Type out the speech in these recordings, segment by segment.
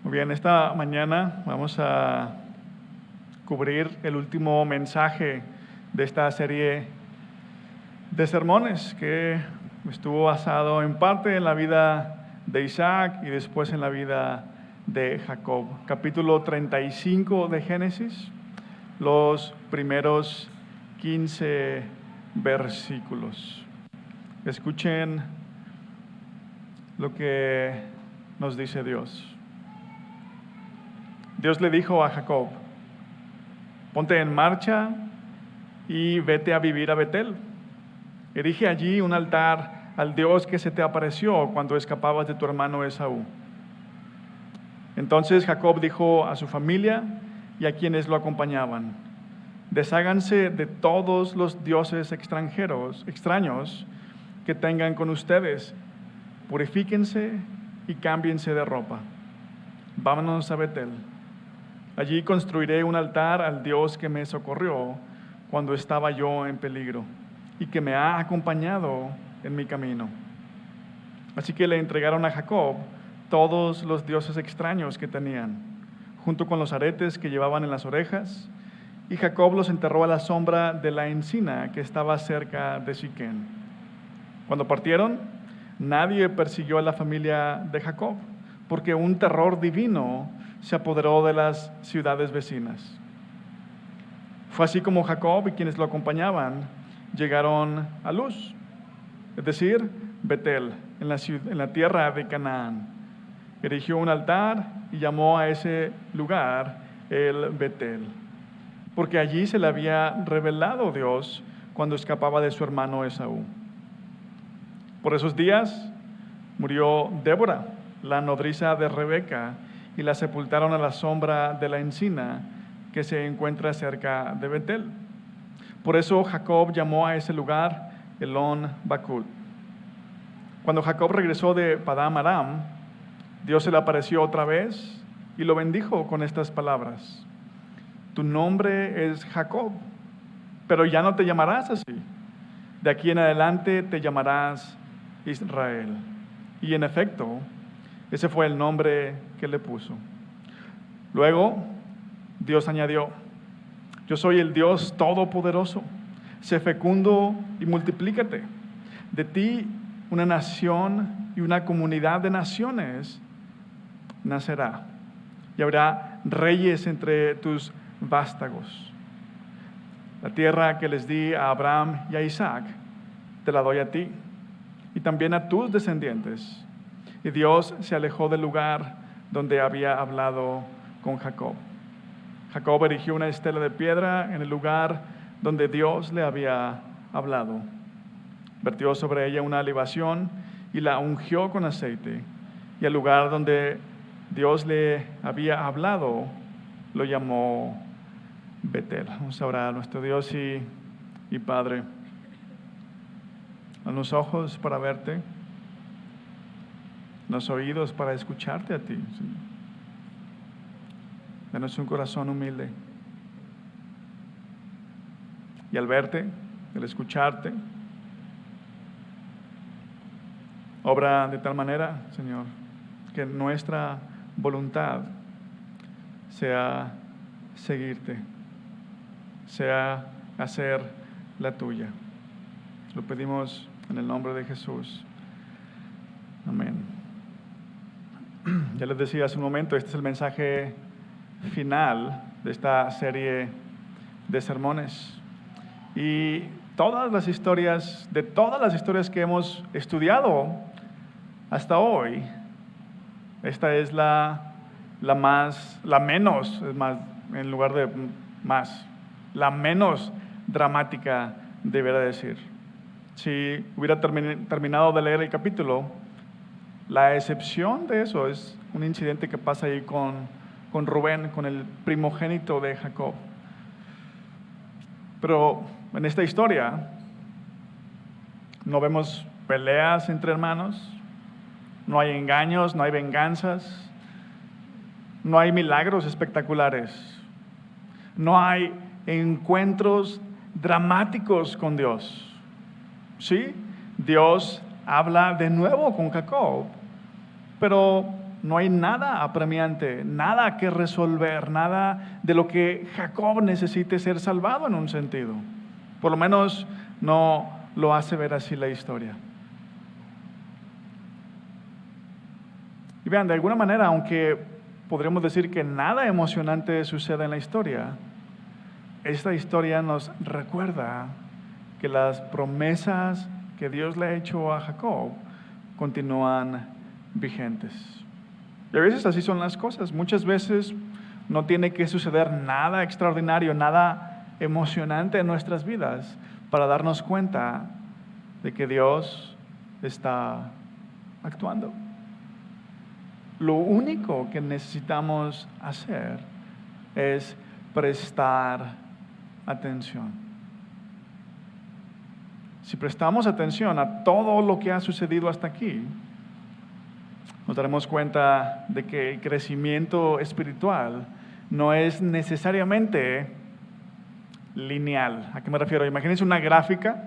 Muy bien, esta mañana vamos a cubrir el último mensaje de esta serie de sermones que estuvo basado en parte en la vida de Isaac y después en la vida de Jacob. Capítulo 35 de Génesis, los primeros 15 versículos. Escuchen lo que nos dice Dios. Dios le dijo a Jacob: ponte en marcha y vete a vivir a Betel. Erige allí un altar al Dios que se te apareció cuando escapabas de tu hermano Esaú. Entonces Jacob dijo a su familia y a quienes lo acompañaban: desháganse de todos los dioses extraños que tengan con ustedes. Purifíquense y cámbiense de ropa. Vámonos a Betel. Allí construiré un altar al Dios que me socorrió cuando estaba yo en peligro y que me ha acompañado en mi camino. Así que le entregaron a Jacob todos los dioses extraños que tenían, junto con los aretes que llevaban en las orejas, y Jacob los enterró a la sombra de la encina que estaba cerca de Siquén. Cuando partieron, nadie persiguió a la familia de Jacob, porque un terror divino se apoderó de las ciudades vecinas. Fue así como Jacob y quienes lo acompañaban llegaron a Luz, es decir, Betel, en la tierra de Canaán. Erigió un altar y llamó a ese lugar el Betel, porque allí se le había revelado Dios cuando escapaba de su hermano Esaú. Por esos días murió Débora, la nodriza de Rebeca, y la sepultaron a la sombra de la encina que se encuentra cerca de Betel. Por eso Jacob llamó a ese lugar Elón Bacut. Cuando Jacob regresó de Padán Aram, Dios se le apareció otra vez y lo bendijo con estas palabras: tu nombre es Jacob, pero ya no te llamarás así. De aquí en adelante te llamarás Israel. Y en efecto, ese fue el nombre que le puso. Luego, Dios añadió: yo soy el Dios Todopoderoso. Sé fecundo y multiplícate. De ti una nación y una comunidad de naciones nacerá, y habrá reyes entre tus vástagos. La tierra que les di a Abraham y a Isaac, te la doy a ti, y también a tus descendientes. Y Dios se alejó del lugar donde había hablado con Jacob. Jacob erigió una estela de piedra en el lugar donde Dios le había hablado. Vertió sobre ella una libación y la ungió con aceite. Y el lugar donde Dios le había hablado lo llamó Betel. Vamos a orar. Nuestro Dios y Padre, a los ojos para verte, los oídos para escucharte a ti, Señor. Danos un corazón humilde. Y al verte, al escucharte, obra de tal manera, Señor, que nuestra voluntad sea seguirte, sea hacer la tuya. Lo pedimos en el nombre de Jesús. Amén. Ya les decía hace un momento, este es el mensaje final de esta serie de sermones. Y de todas las historias que hemos estudiado hasta hoy, esta es la menos dramática, debería decir. Si hubiera terminado de leer el capítulo, la excepción de eso es un incidente que pasa ahí con Rubén, con el primogénito de Jacob. Pero en esta historia no vemos peleas entre hermanos, no hay engaños, no hay venganzas, no hay milagros espectaculares, no hay encuentros dramáticos con Dios. Sí, Dios habla de nuevo con Jacob, pero No hay nada apremiante, nada que resolver, nada de lo que Jacob necesite ser salvado en un sentido. Por lo menos no lo hace ver así la historia. Y vean, de alguna manera, aunque podríamos decir que nada emocionante sucede en la historia, esta historia nos recuerda que las promesas que Dios le ha hecho a Jacob continúan vigentes. Y a veces así son las cosas. Muchas veces no tiene que suceder nada extraordinario, nada emocionante en nuestras vidas para darnos cuenta de que Dios está actuando. Lo único que necesitamos hacer es prestar atención. Si prestamos atención a todo lo que ha sucedido hasta aquí, nos daremos cuenta de que el crecimiento espiritual no es necesariamente lineal. ¿A qué me refiero? Imagínense una gráfica,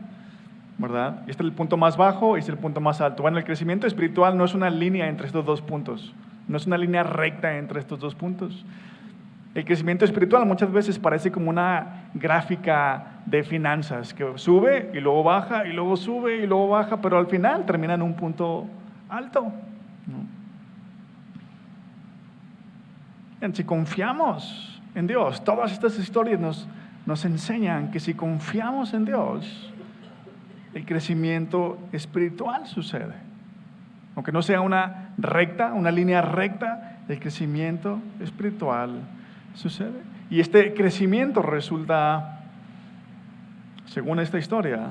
¿verdad? Este es el punto más bajo y este es el punto más alto. Bueno, el crecimiento espiritual no es una línea entre estos dos puntos. No es una línea recta entre estos dos puntos. El crecimiento espiritual muchas veces parece como una gráfica de finanzas que sube y luego baja y luego sube y luego baja, pero al final termina en un punto alto, ¿no? Si confiamos en Dios, todas estas historias nos enseñan que si confiamos en Dios, el crecimiento espiritual sucede. Aunque no sea una línea recta, el crecimiento espiritual sucede. Y este crecimiento resulta, según esta historia,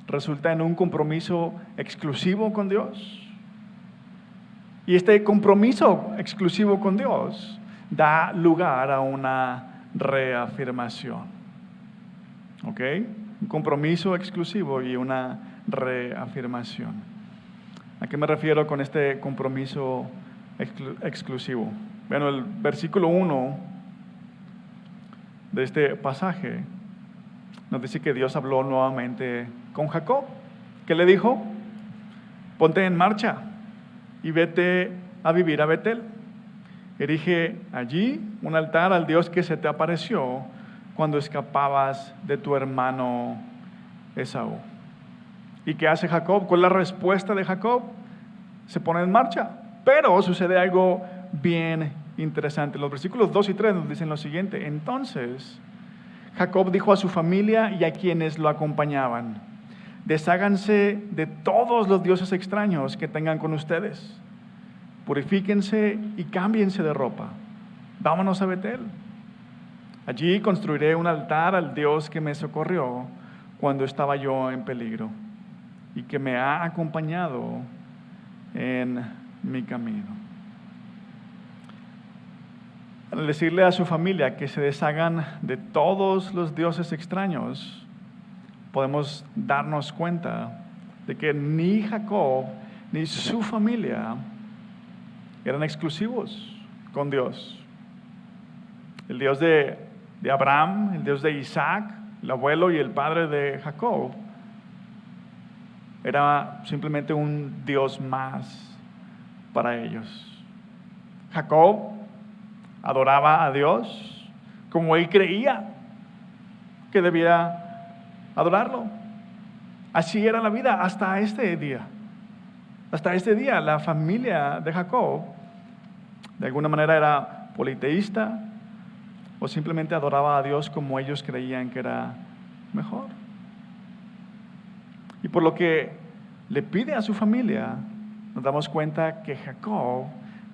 resulta en un compromiso exclusivo con Dios. Y este compromiso exclusivo con Dios da lugar a una reafirmación. ¿Ok? Un compromiso exclusivo y una reafirmación. ¿A qué me refiero con este compromiso exclusivo? Bueno, el versículo 1 de este pasaje nos dice que Dios habló nuevamente con Jacob. ¿Qué le dijo? Ponte en marcha y vete a vivir a Betel. Erige allí un altar al Dios que se te apareció cuando escapabas de tu hermano Esaú. ¿Y qué hace Jacob? ¿Cuál es la respuesta de Jacob? Se pone en marcha. Pero sucede algo bien interesante. Los versículos 2 y 3 nos dicen lo siguiente. Entonces Jacob dijo a su familia y a quienes lo acompañaban: desháganse de todos los dioses extraños que tengan con ustedes. Purifíquense y cámbiense de ropa. Vámonos a Betel. Allí construiré un altar al Dios que me socorrió cuando estaba yo en peligro y que me ha acompañado en mi camino. Al decirle a su familia que se deshagan de todos los dioses extraños, podemos darnos cuenta de que ni Jacob ni su familia eran exclusivos con Dios. El Dios de Abraham, el Dios de Isaac, el abuelo y el padre de Jacob, era simplemente un Dios más para ellos. Jacob adoraba a Dios como él creía que debía adorarlo. Así era la vida hasta este día. Hasta este día la familia de Jacob de alguna manera era politeísta o simplemente adoraba a Dios como ellos creían que era mejor. Y por lo que le pide a su familia, nos damos cuenta que Jacob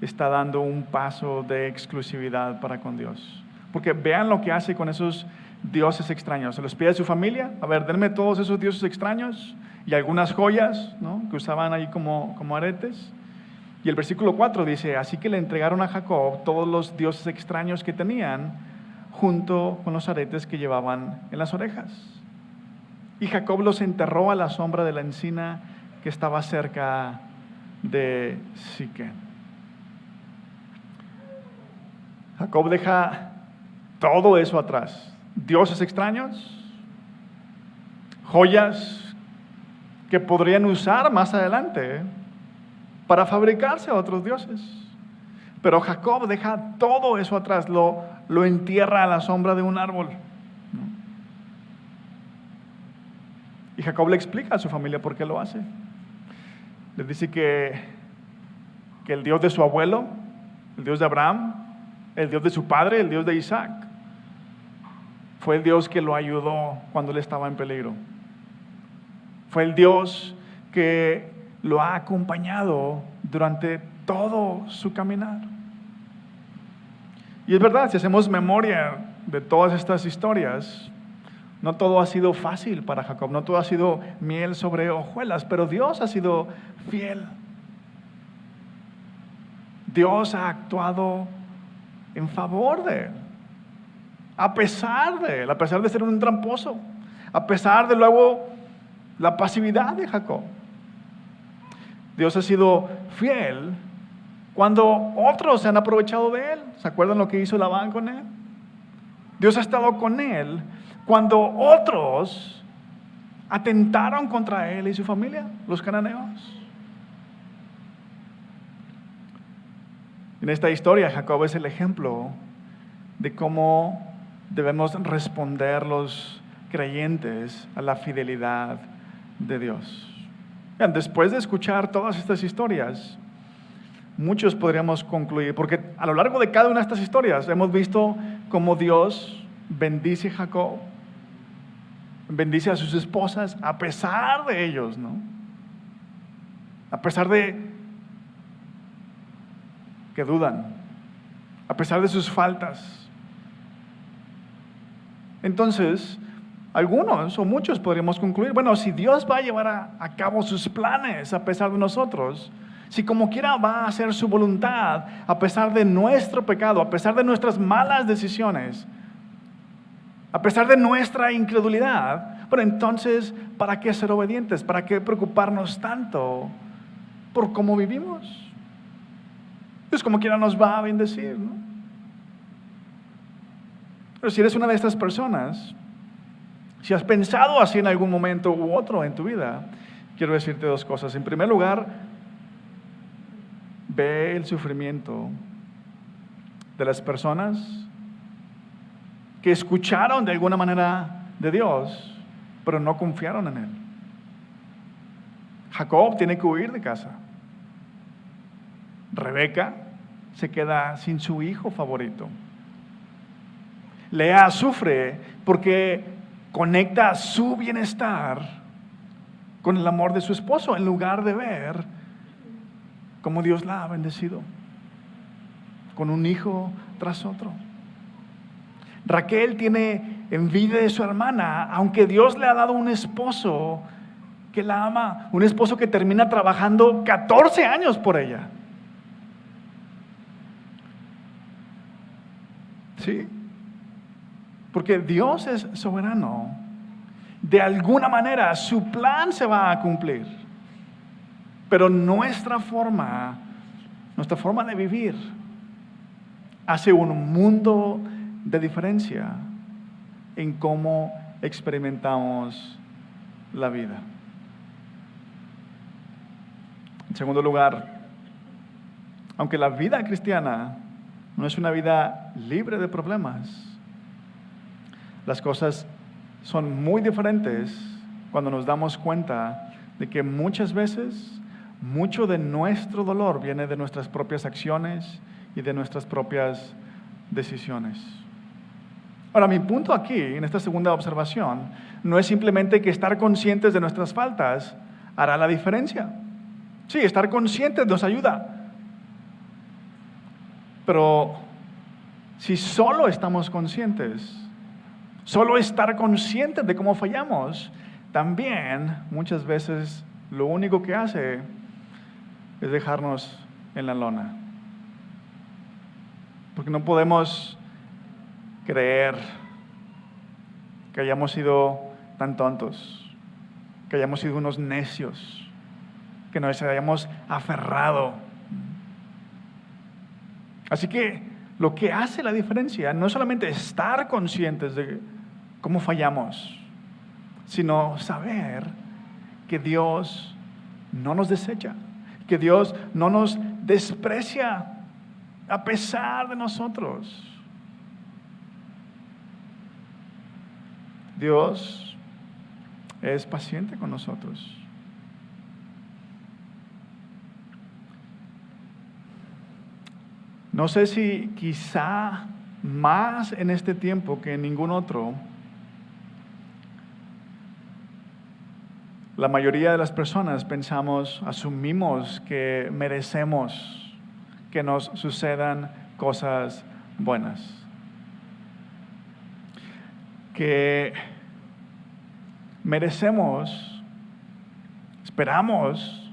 está dando un paso de exclusividad para con Dios. Porque vean lo que hace con esos dioses extraños. Se los pide a su familia: a ver, denme todos esos dioses extraños y algunas joyas, ¿no?, que usaban ahí como aretes. Y el versículo 4 dice: así que le entregaron a Jacob todos los dioses extraños que tenían, junto con los aretes que llevaban en las orejas. Y Jacob los enterró a la sombra de la encina que estaba cerca de Siquem. Jacob deja todo eso atrás. Dioses extraños, joyas que podrían usar más adelante, para fabricarse otros dioses. Pero Jacob deja todo eso atrás, lo entierra a la sombra de un árbol. Y Jacob le explica a su familia por qué lo hace. Le dice que el Dios de su abuelo, el Dios de Abraham, el Dios de su padre, el Dios de Isaac, fue el Dios que lo ayudó cuando él estaba en peligro. Fue el Dios que lo ha acompañado durante todo su caminar. Y es verdad, si hacemos memoria de todas estas historias, no todo ha sido fácil para Jacob, no todo ha sido miel sobre hojuelas, pero Dios ha sido fiel. Dios ha actuado en favor de él, a pesar de él, a pesar de ser un tramposo, a pesar de luego la pasividad de Jacob. Dios ha sido fiel cuando otros se han aprovechado de él. ¿Se acuerdan lo que hizo Labán con él? Dios ha estado con él cuando otros atentaron contra él y su familia, los cananeos. En esta historia, Jacob es el ejemplo de cómo debemos responder los creyentes a la fidelidad de Dios. Bien, después de escuchar todas estas historias, muchos podríamos concluir, porque a lo largo de cada una de estas historias hemos visto cómo Dios bendice a Jacob, bendice a sus esposas a pesar de ellos, ¿no? A pesar de que dudan, a pesar de sus faltas. Entonces, algunos o muchos podríamos concluir, bueno, si Dios va a llevar a cabo sus planes a pesar de nosotros, si como quiera va a hacer su voluntad a pesar de nuestro pecado, a pesar de nuestras malas decisiones, a pesar de nuestra incredulidad, pero entonces, ¿para qué ser obedientes? ¿Para qué preocuparnos tanto por cómo vivimos? Pues como quiera nos va a bendecir, ¿no? Pero si eres una de estas personas, si has pensado así en algún momento u otro en tu vida, quiero decirte dos cosas. En primer lugar, ve el sufrimiento de las personas que escucharon de alguna manera de Dios, pero no confiaron en Él. Jacob tiene que huir de casa. Rebeca se queda sin su hijo favorito. Lea sufre porque conecta su bienestar con el amor de su esposo en lugar de ver cómo Dios la ha bendecido con un hijo tras otro. Raquel tiene envidia de su hermana, aunque Dios le ha dado un esposo que la ama, un esposo que termina trabajando 14 años por ella. ¿Sí? Porque Dios es soberano. De alguna manera su plan se va a cumplir. Pero nuestra forma de vivir hace un mundo de diferencia en cómo experimentamos la vida. En segundo lugar, aunque la vida cristiana no es una vida libre de problemas, las cosas son muy diferentes cuando nos damos cuenta de que muchas veces mucho de nuestro dolor viene de nuestras propias acciones y de nuestras propias decisiones. Ahora, mi punto aquí, en esta segunda observación, no es simplemente que estar conscientes de nuestras faltas hará la diferencia. Sí, estar conscientes nos ayuda. Pero si solo estamos conscientes, solo estar conscientes de cómo fallamos, también muchas veces lo único que hace es dejarnos en la lona. Porque no podemos creer que hayamos sido tan tontos, que hayamos sido unos necios, que nos hayamos aferrado. Así que lo que hace la diferencia no es solamente estar conscientes de cómo fallamos, sino saber que Dios no nos desecha, que Dios no nos desprecia a pesar de nosotros. Dios es paciente con nosotros. No sé si quizá más en este tiempo que en ningún otro, la mayoría de las personas asumimos que merecemos que nos sucedan cosas buenas. Que merecemos, esperamos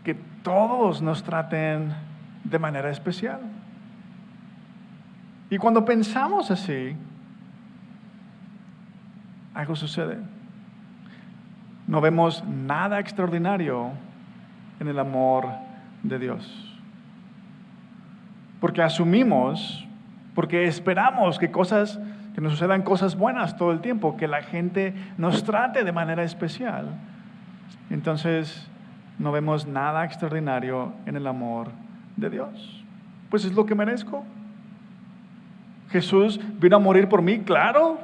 que todos nos traten de manera especial. Y cuando pensamos así, algo sucede. No vemos nada extraordinario en el amor de Dios. Porque asumimos, porque esperamos que nos sucedan cosas buenas todo el tiempo, que la gente nos trate de manera especial. Entonces, no vemos nada extraordinario en el amor de Dios. Pues es lo que merezco. Jesús vino a morir por mí, claro,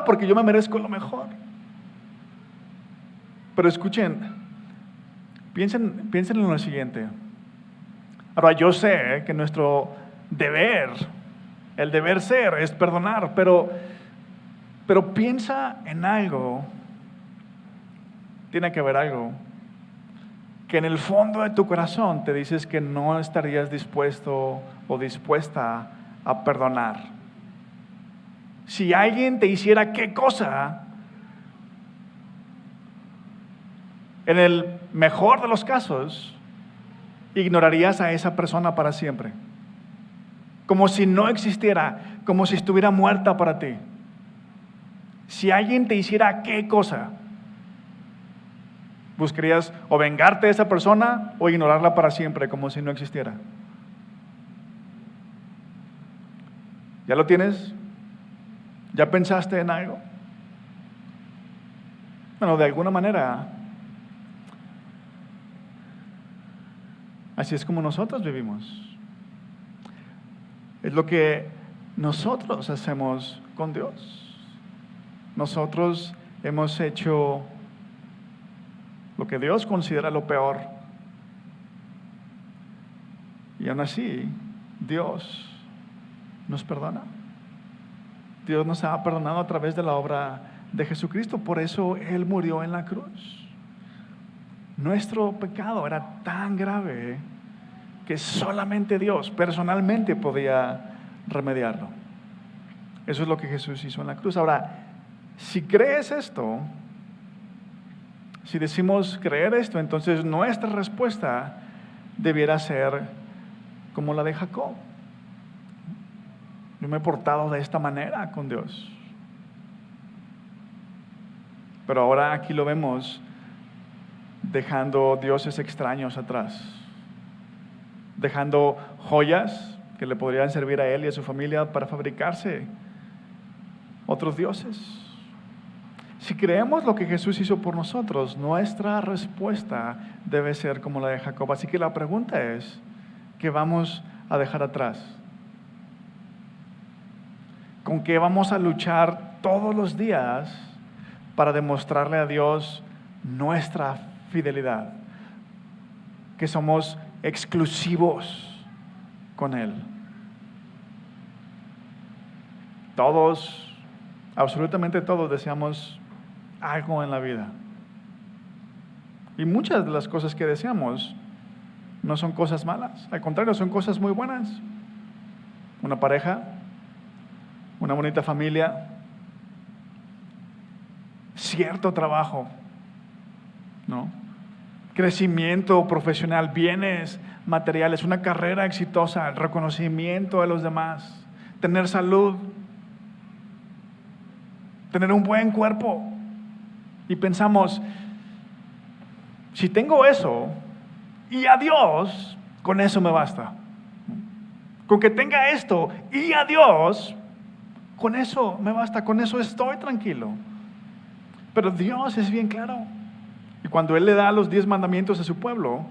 porque yo me merezco lo mejor. Pero escuchen, piensen en lo siguiente. Ahora, yo sé que nuestro deber, el deber ser, es perdonar, pero piensa en algo, tiene que haber algo, que en el fondo de tu corazón te dices que no estarías dispuesto o dispuesta a perdonar. Si alguien te hiciera qué cosa, en el mejor de los casos, ignorarías a esa persona para siempre. Como si no existiera, como si estuviera muerta para ti. Si alguien te hiciera qué cosa, buscarías o vengarte de esa persona o ignorarla para siempre, como si no existiera. ¿Ya lo tienes? ¿Ya pensaste en algo? Bueno, de alguna manera, así es como nosotros vivimos. Es lo que nosotros hacemos con Dios. Nosotros hemos hecho lo que Dios considera lo peor. Y aún así, Dios nos perdona. Dios nos ha perdonado a través de la obra de Jesucristo. Por eso Él murió en la cruz. Nuestro pecado era tan grave que solamente Dios personalmente podía remediarlo. Eso es lo que Jesús hizo en la cruz. Ahora, si crees esto, si decimos creer esto, entonces nuestra respuesta debiera ser como la de Jacob. Yo me he portado de esta manera con Dios. Pero ahora aquí lo vemos dejando dioses extraños atrás. Dejando joyas que le podrían servir a él y a su familia para fabricarse otros dioses. Si creemos lo que Jesús hizo por nosotros, nuestra respuesta debe ser como la de Jacob. Así que la pregunta es, ¿qué vamos a dejar atrás? ¿Con qué vamos a luchar todos los días para demostrarle a Dios nuestra fidelidad? Que somos exclusivos con Él. Todos, absolutamente todos deseamos algo en la vida. Y muchas de las cosas que deseamos no son cosas malas, al contrario, son cosas muy buenas. Una pareja, una bonita familia, cierto trabajo, ¿no? Crecimiento profesional, bienes materiales, una carrera exitosa, el reconocimiento de los demás, tener salud, tener un buen cuerpo. Y pensamos, si tengo eso y a Dios, con eso me basta. Con que tenga esto y a Dios, con eso me basta, con eso estoy tranquilo. Pero Dios es bien claro. Y Y cuando Él le da los 10 mandamientos a su pueblo,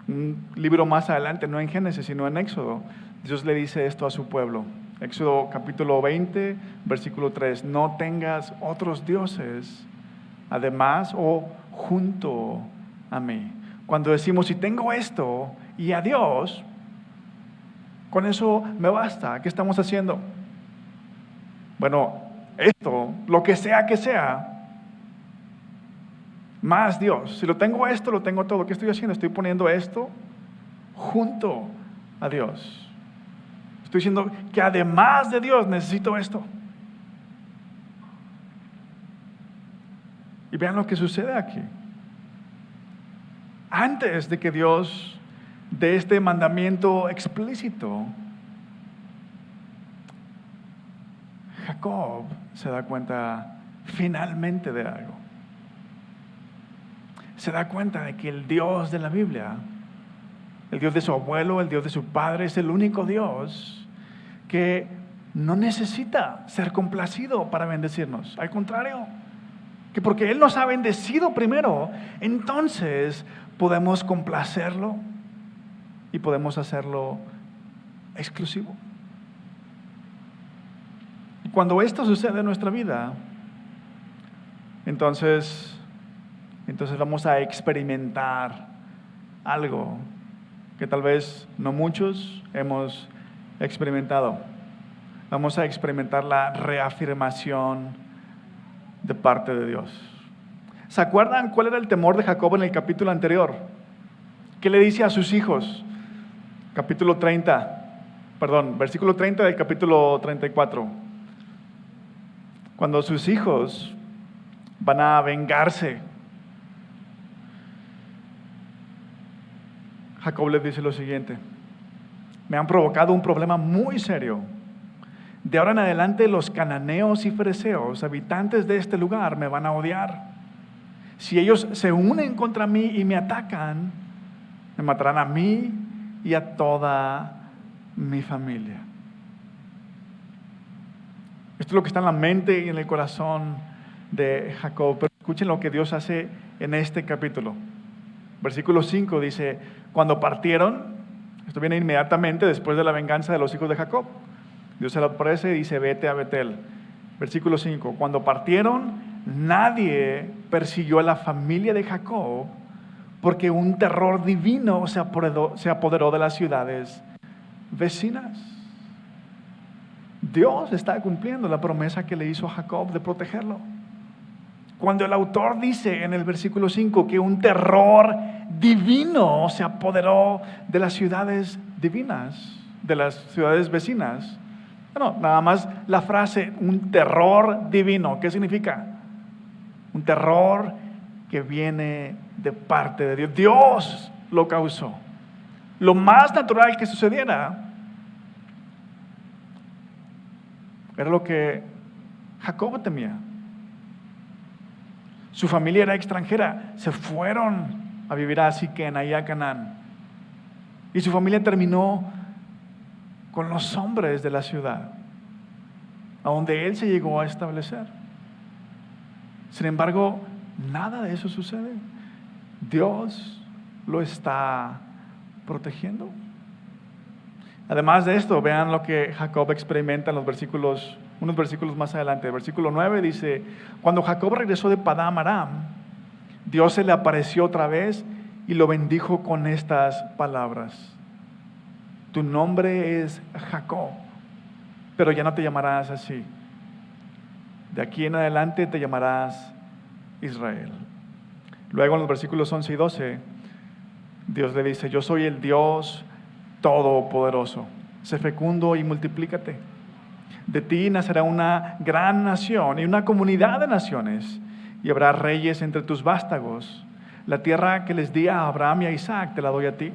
un libro más adelante, no en Génesis, sino en Éxodo, Dios le dice esto a su pueblo. Éxodo capítulo 20, versículo 3, no tengas otros dioses, además o junto a mí. Cuando decimos, si tengo esto y a Dios, con eso me basta. ¿Qué estamos haciendo? Bueno, esto, lo que sea, más Dios. Si lo tengo esto, lo tengo todo. ¿Qué estoy haciendo? Estoy poniendo esto junto a Dios. Estoy diciendo que además de Dios necesito esto. Y vean lo que sucede aquí. Antes de que Dios dé este mandamiento explícito, Jacob se da cuenta finalmente de algo. Se da cuenta de que el Dios de la Biblia, el Dios de su abuelo, el Dios de su padre, es el único Dios que no necesita ser complacido para bendecirnos. Al contrario, que porque Él nos ha bendecido primero, entonces podemos complacerlo y podemos hacerlo exclusivo. Y cuando esto sucede en nuestra vida, entonces vamos a experimentar algo que tal vez no muchos hemos experimentado. Vamos a experimentar la reafirmación de parte de Dios. ¿Se acuerdan cuál era el temor de Jacob en el capítulo anterior? ¿Qué le dice a sus hijos? Versículo 30 del capítulo 34. Cuando sus hijos van a vengarse, Jacob les dice lo siguiente: me han provocado un problema muy serio. De ahora en adelante los cananeos y fereceos, habitantes de este lugar, me van a odiar. Si ellos se unen contra mí y me atacan, me matarán a mí y a toda mi familia. Esto es lo que está en la mente y en el corazón de Jacob. Pero escuchen lo que Dios hace en este capítulo. Versículo 5 dice: cuando partieron, esto viene inmediatamente después de la venganza de los hijos de Jacob. Dios se le aparece y dice: vete a Betel. Versículo 5, cuando partieron, nadie persiguió a la familia de Jacob, porque un terror divino se apoderó de las ciudades vecinas. Dios está cumpliendo la promesa que le hizo a Jacob de protegerlo. Cuando el autor dice en el versículo 5 que un terror divino se apoderó de las ciudades divinas, de las ciudades vecinas. Bueno, nada más la frase, un terror divino, ¿qué significa? Un terror que viene de parte de Dios. Dios lo causó. Lo más natural que sucediera era lo que Jacob temía. Su familia era extranjera, se fueron a vivir a Siquén, ahí a Canaán. Y su familia terminó con los hombres de la ciudad, a donde él se llegó a establecer. Sin embargo, nada de eso sucede. Dios lo está protegiendo. Además de esto, vean lo que Jacob experimenta en unos versículos más adelante. El versículo 9 dice: cuando Jacob regresó de Padán Aram, Dios se le apareció otra vez y lo bendijo con estas palabras: tu nombre es Jacob, pero ya no te llamarás así. De aquí en adelante te llamarás Israel. Luego en los versículos 11 y 12, Dios le dice: yo soy el Dios Todopoderoso. Sé fecundo y multiplícate. De ti nacerá una gran nación y una comunidad de naciones, y habrá reyes entre tus vástagos. La tierra que les di a Abraham y a Isaac te la doy a ti,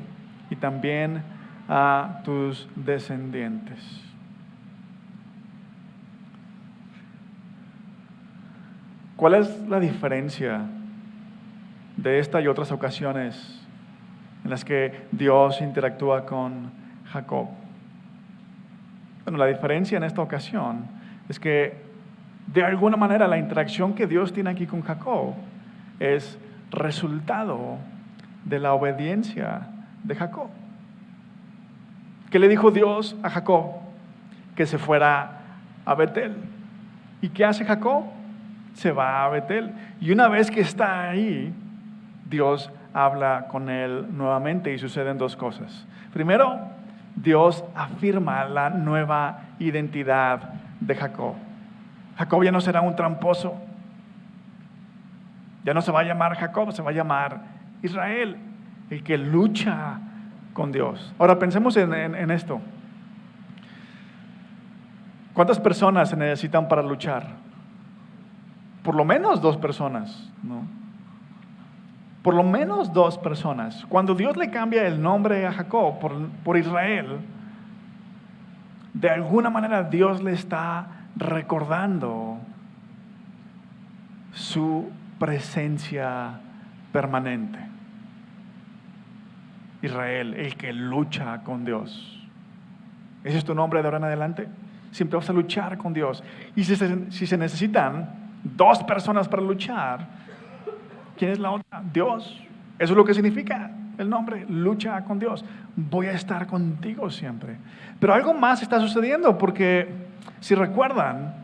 y también a tus descendientes. ¿Cuál es la diferencia de esta y otras ocasiones en las que Dios interactúa con Jacob? Bueno, la diferencia en esta ocasión es que de alguna manera la interacción que Dios tiene aquí con Jacob es resultado de la obediencia de Jacob. ¿Qué le dijo Dios a Jacob? Que se fuera a Betel. ¿Y qué hace Jacob? Se va a Betel. Y una vez que está ahí, Dios habla con él nuevamente y suceden dos cosas. Primero, Dios afirma la nueva identidad de Jacob. Jacob ya no será un tramposo. Ya no se va a llamar Jacob, se va a llamar Israel, el que lucha con Dios. Ahora pensemos en esto. ¿Cuántas personas se necesitan para luchar? Por lo menos 2 personas, ¿no? Por lo menos 2 personas. Cuando Dios le cambia el nombre a Jacob por Israel, de alguna manera Dios le está recordando su presencia permanente. Israel, el que lucha con Dios. ¿Ese es tu nombre de ahora en adelante? Siempre vas a luchar con Dios. Y si se necesitan 2 personas para luchar, ¿quién es la otra? Dios. Eso es lo que significa el nombre, lucha con Dios. Voy a estar contigo siempre. Pero algo más está sucediendo, porque si recuerdan,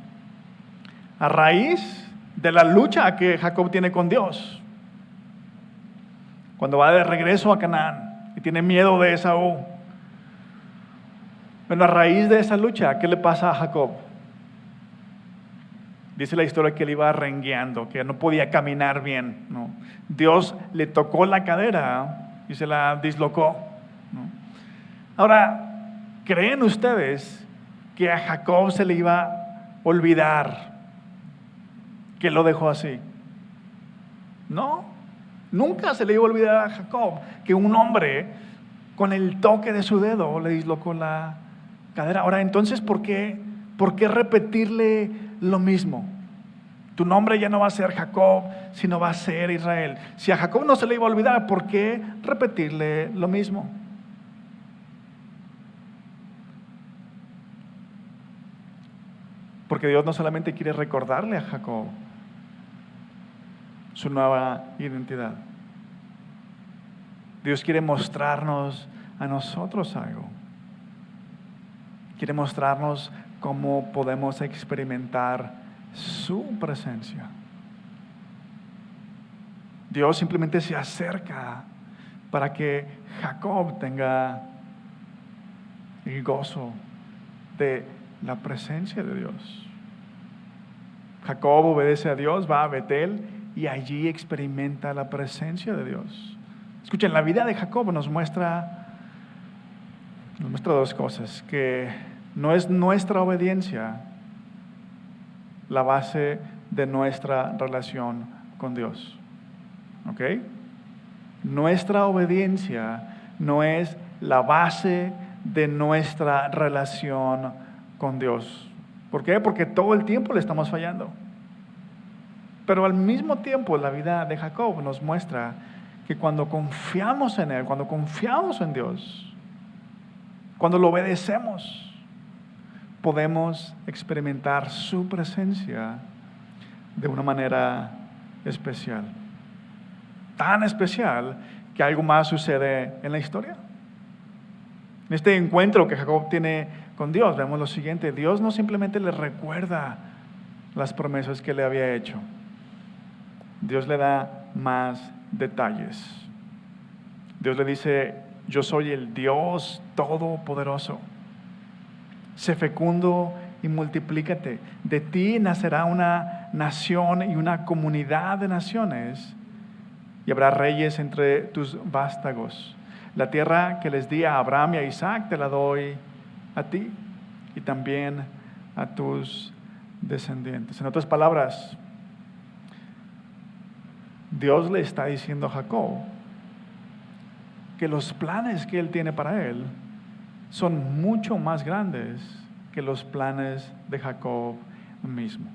a raíz de la lucha que Jacob tiene con Dios, cuando va de regreso a Canaán y tiene miedo de Esaú, bueno, a raíz de esa lucha, ¿qué le pasa a Jacob? Dice la historia que él iba rengueando, que no podía caminar bien, ¿no? Dios le tocó la cadera y se la dislocó, ¿no? Ahora, ¿creen ustedes que a Jacob se le iba a olvidar que lo dejó así? No, nunca se le iba a olvidar a Jacob que un hombre con el toque de su dedo le dislocó la cadera. Ahora, entonces, ¿por qué repetirle lo mismo? Tu nombre ya no va a ser Jacob, sino va a ser Israel. Si a Jacob no se le iba a olvidar, ¿por qué repetirle lo mismo? Porque Dios no solamente quiere recordarle a Jacob su nueva identidad. Dios quiere mostrarnos a nosotros algo. Quiere mostrarnos cómo podemos experimentar su presencia. Dios simplemente se acerca para que Jacob tenga el gozo de la presencia de Dios. Jacob obedece a Dios, va a Betel y allí experimenta la presencia de Dios. Escuchen, la vida de Jacob nos muestra 2 cosas: que no es nuestra obediencia la base de nuestra relación con Dios. ¿Ok? Nuestra obediencia no es la base de nuestra relación con Dios. ¿Por qué? Porque todo el tiempo le estamos fallando. Pero al mismo tiempo la vida de Jacob nos muestra que cuando confiamos en Él, cuando confiamos en Dios, cuando lo obedecemos, podemos experimentar su presencia de una manera especial. Tan especial que algo más sucede en la historia. En este encuentro que Jacob tiene con Dios, vemos lo siguiente: Dios no simplemente le recuerda las promesas que le había hecho. Dios le da más detalles. Dios le dice: yo soy el Dios todopoderoso. Sé fecundo y multiplícate. De ti nacerá una nación y una comunidad de naciones, y habrá reyes entre tus vástagos. La tierra que les di a Abraham y a Isaac te la doy a ti y también a tus descendientes. En otras palabras, Dios le está diciendo a Jacob que los planes que Él tiene para él son mucho más grandes que los planes de Jacob mismo.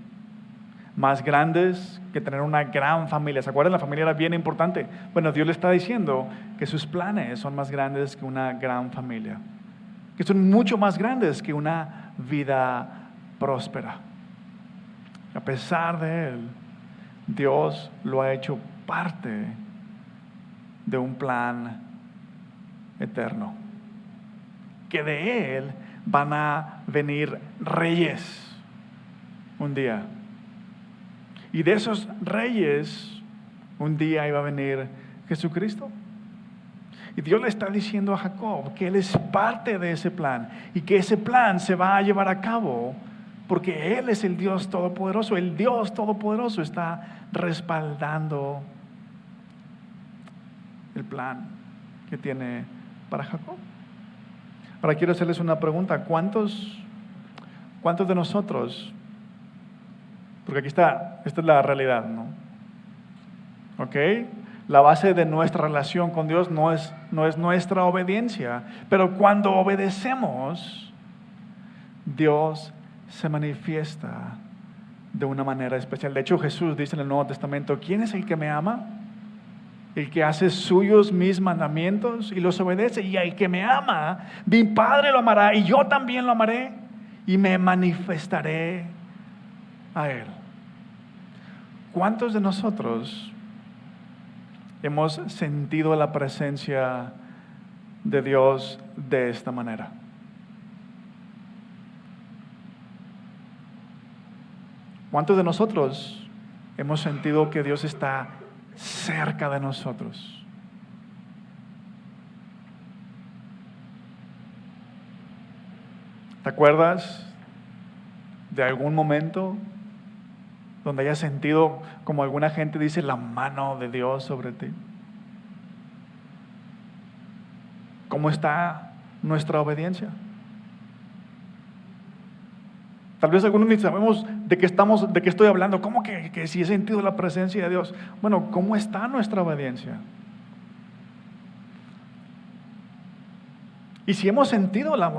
Más grandes que tener una gran familia. ¿Se acuerdan? La familia era bien importante. Bueno, Dios le está diciendo que sus planes son más grandes que una gran familia, que son mucho más grandes que una vida próspera. A pesar de Él, Dios lo ha hecho parte de un plan eterno. Que de Él van a venir reyes un día. Y de esos reyes, un día iba a venir Jesucristo. Y Dios le está diciendo a Jacob que Él es parte de ese plan y que ese plan se va a llevar a cabo porque Él es el Dios Todopoderoso. El Dios Todopoderoso está respaldando el plan que tiene para Jacob. Ahora quiero hacerles una pregunta. ¿Cuántos de nosotros, porque aquí esta es la realidad, ¿no? ¿Ok? La base de nuestra relación con Dios no es nuestra obediencia, pero cuando obedecemos, Dios se manifiesta de una manera especial. De hecho, Jesús dice en el Nuevo Testamento, ¿quién es el que me ama? El que hace suyos mis mandamientos y los obedece. Y el que me ama, mi Padre lo amará y yo también lo amaré y me manifestaré a Él. ¿Cuántos de nosotros hemos sentido la presencia de Dios de esta manera? ¿Cuántos de nosotros hemos sentido que Dios está cerca de nosotros? ¿Te acuerdas de algún momento donde hayas sentido, como alguna gente dice, la mano de Dios sobre ti? ¿Cómo está nuestra obediencia? Tal vez algunos ni sabemos de qué estoy hablando. ¿Cómo que si he sentido la presencia de Dios? Bueno, ¿cómo está nuestra obediencia? Y si hemos sentido la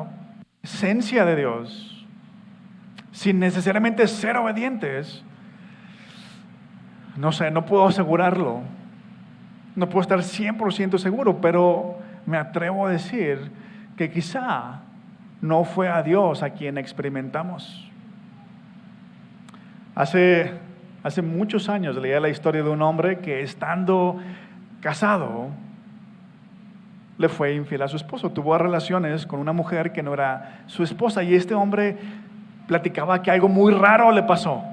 presencia de Dios, sin necesariamente ser obedientes, no sé, no puedo asegurarlo. No puedo estar 100% seguro, pero me atrevo a decir que quizá no fue a Dios a quien experimentamos. Hace muchos años leía la historia de un hombre que, estando casado, le fue infiel a su esposo. Tuvo relaciones con una mujer que no era su esposa, y este hombre platicaba que algo muy raro le pasó.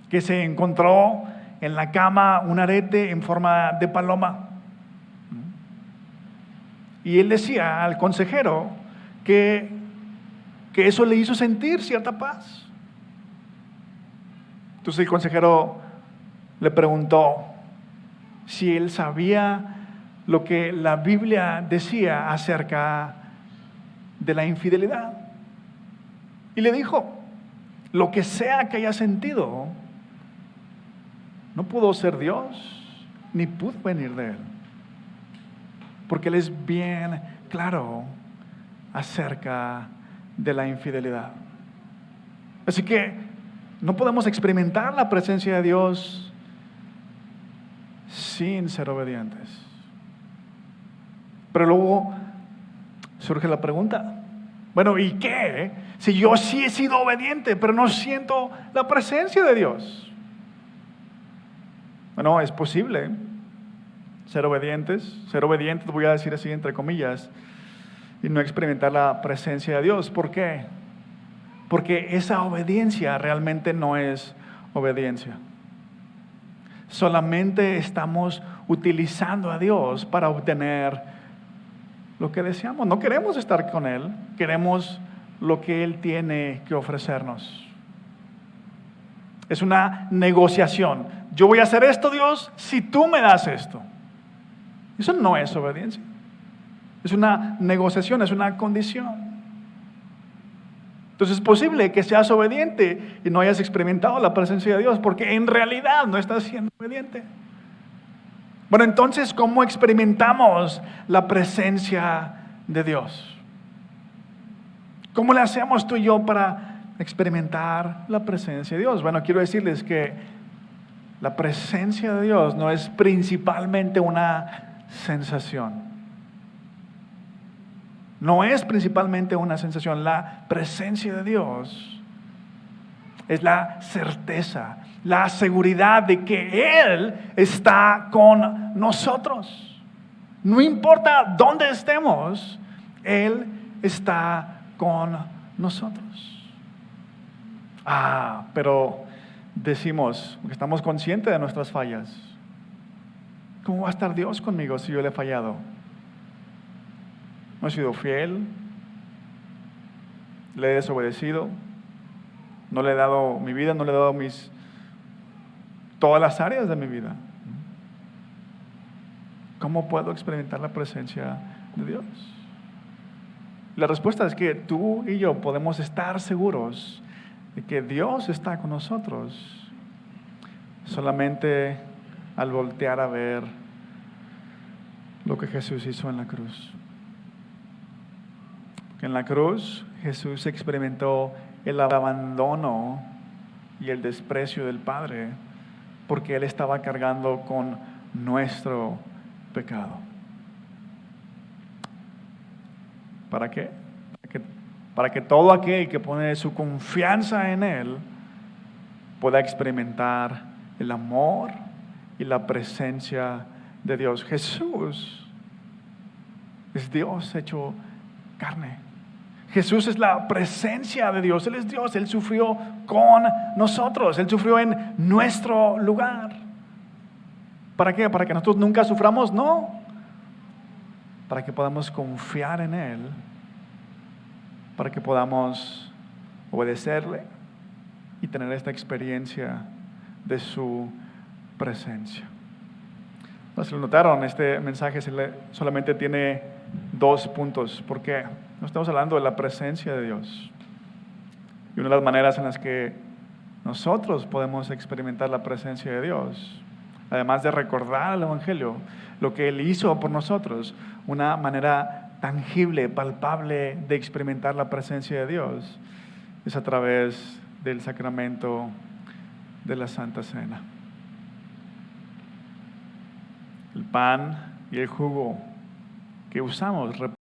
Que se encontró en la cama un arete en forma de paloma. Y él decía al consejero que eso le hizo sentir cierta paz. Entonces el consejero le preguntó si él sabía lo que la Biblia decía acerca de la infidelidad. Y le dijo, lo que sea que haya sentido, no pudo ser Dios, ni pudo venir de Él. Porque Él es bien claro acerca de la infidelidad. Así que no podemos experimentar la presencia de Dios sin ser obedientes. Pero luego surge la pregunta, bueno, ¿y qué? Si yo sí he sido obediente, pero no siento la presencia de Dios. Bueno, es posible ser obedientes, voy a decir así entre comillas, y no experimentar la presencia de Dios. ¿Por qué? Porque esa obediencia realmente no es obediencia. Solamente estamos utilizando a Dios para obtener lo que deseamos. No queremos estar con Él, queremos lo que Él tiene que ofrecernos. Es una negociación. Yo voy a hacer esto, Dios, si tú me das esto. Eso no es obediencia. Es una negociación, es una condición. Entonces es posible que seas obediente y no hayas experimentado la presencia de Dios, porque en realidad no estás siendo obediente. Bueno, entonces, ¿cómo experimentamos la presencia de Dios? ¿Cómo le hacemos tú y yo para experimentar la presencia de Dios? Bueno, quiero decirles que la presencia de Dios no es principalmente una sensación. No es principalmente una sensación. La presencia de Dios es la certeza, la seguridad de que Él está con nosotros. No importa dónde estemos, Él está con nosotros. Pero decimos, porque estamos conscientes de nuestras fallas. ¿Cómo va a estar Dios conmigo si yo le he fallado? No he sido fiel, le he desobedecido, no le he dado mi vida, no le he dado todas las áreas de mi vida. ¿Cómo puedo experimentar la presencia de Dios? La respuesta es que tú y yo podemos estar seguros de que Dios está con nosotros solamente al voltear a ver lo que Jesús hizo en la cruz. En la cruz Jesús experimentó el abandono y el desprecio del Padre porque Él estaba cargando con nuestro pecado. ¿Para qué? Para que todo aquel que pone su confianza en Él pueda experimentar el amor y la presencia de Dios. Jesús es Dios hecho carne. Jesús es la presencia de Dios. Él es Dios. Él sufrió con nosotros. Él sufrió en nuestro lugar. ¿Para qué? ¿Para que nosotros nunca suframos? No. Para que podamos confiar en Él. Para que podamos obedecerle y tener esta experiencia de su presencia. No se lo notaron, este mensaje solamente tiene 2 puntos. ¿Por qué? No estamos hablando de la presencia de Dios. Y una de las maneras en las que nosotros podemos experimentar la presencia de Dios, además de recordar el Evangelio, lo que Él hizo por nosotros, una manera tangible, palpable de experimentar la presencia de Dios, es a través del sacramento de la Santa Cena. El pan y el jugo que usamos